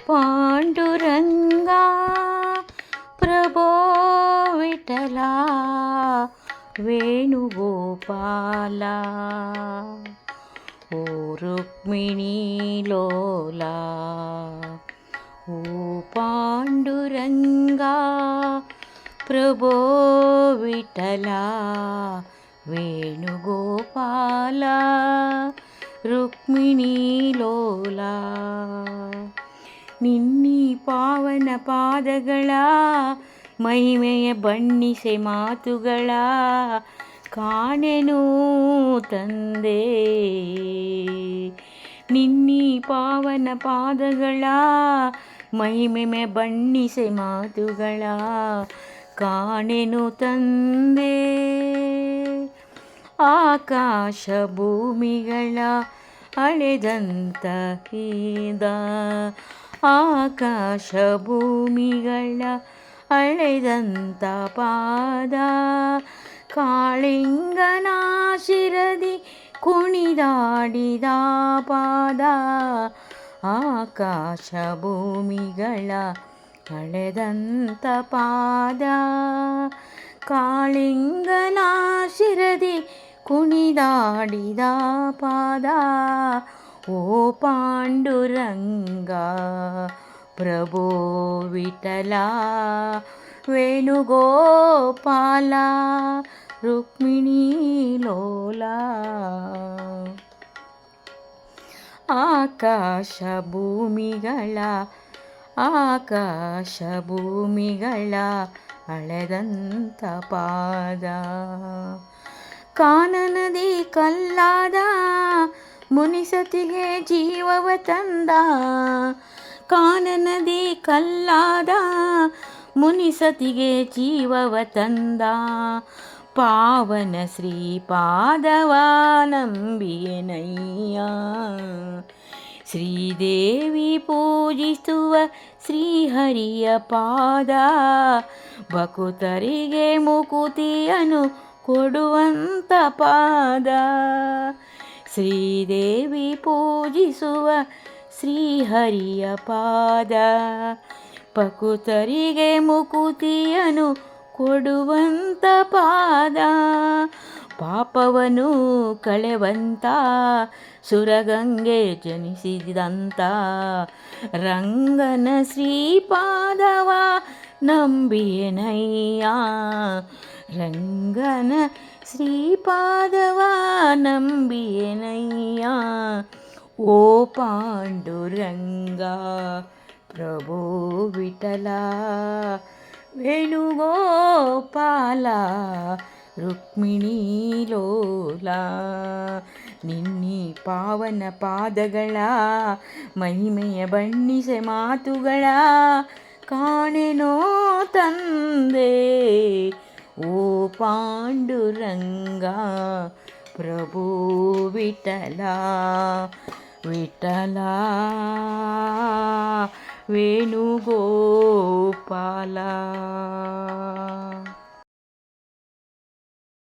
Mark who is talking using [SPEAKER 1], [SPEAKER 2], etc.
[SPEAKER 1] पांडुरंगा प्रभो विठला वेणुगोपाला ओ रुक्मिणी लोला ओ पांडुरंगा प्रभो विठला वेणुगोपाला रुक्मिणी लोला ನಿನ್ನಿ ಪಾವನ ಪಾದಗಳ ಮಹಿಮೆಯ ಬಣ್ಣಿಸೆ ಮಾತುಗಳ ಕಾಣೆನು ತಂದೆ. ನಿನ್ನಿ ಪಾವನ ಪಾದಗಳ ಮಹಿಮೆಯ ಬಣ್ಣಿಸೆ ಮಾತುಗಳ ಕಾಣೆನು ತಂದೆ. ಆಕಾಶ ಭೂಮಿಗಳ ಅಳೆದಂತ ಹೀದ ಆಕಾಶ ಭೂಮಿಗಳ ಅಳೆದಂತ ಪಾದ ಕಾಳಿಂಗನ ಶಿರದಿ ಕುಣಿದಾಡಿದ ಪಾದ ಆಕಾಶ ಭೂಮಿಗಳ ಅಳೆದಂತ ಪಾದ ಕಾಳಿಂಗನ ಶಿರದಿ ಕುಣಿದಾಡಿದ ಪಾದ ಓ ಪಾಂಡುರಂಗ ಪ್ರಭೋ ವಿಠಲ ವೇಣುಗೋಪಾಲ ರುಕ್ಮಿಣೀ ಲೋಲಾ. ಆಕಾಶ ಭೂಮಿಗಳ ಅಳೆದಂತ ಪಾದ ಕಾನನದಿ ಕಲ್ಲಾದ ಮುನಿಸತಿಗೆ ಜೀವವ ತಂದ ಕಾನನದಿ ಕಲ್ಲಾದ ಮುನಿಸತಿಗೆ ಜೀವವ ತಂದ ಪಾವನ ಶ್ರೀಪಾದವ ನಂಬಿಯನಯ್ಯ. ಶ್ರೀದೇವಿ ಪೂಜಿಸುವ ಶ್ರೀಹರಿಯ ಪಾದ ಭಕ್ತರಿಗೆ ಮುಕುತಿಯನ್ನು ಕೊಡುವಂತ ಪಾದ. ಶ್ರೀದೇವಿ ಪೂಜಿಸುವ ಶ್ರೀಹರಿಯ ಪಾದ ಭಕ್ತರಿಗೆ ಮುಕುತಿಯನ್ನು ಕೊಡುವಂತ ಪಾದ. ಪಾಪವನ್ನು ಕಳೆವಂತ ಸುರಗಂಗೆ ಜನಿಸಿದಂತ ರಂಗನ ಶ್ರೀಪಾದವ ನಂಬಿಯನಯ್ಯ. ರಂಗನ ಶ್ರೀಪಾದವ ನಂಬಿಯನಯ್ಯ. ಓ ಪಾಂಡುರಂಗ ಪ್ರಭೋ ವಿಠಲ ವೇಣುಗೋಪಾಲ ರುಕ್ಮಿಣೀ ಲೋಲಾ. ನಿನ್ನಿ ಪಾವನ ಪಾದಗಳ ಮಹಿಮೆಯ ಬಣ್ಣಿಸೆ ಮಾತುಗಳ ಕಾಣೆನೋ ತಂದೆ. ಓ ಪಾಂಡುರಂಗ ಪ್ರಭೋ ವಿಠಲ ವಿಠಲ ವೇಣುಗೋಪಾಲ.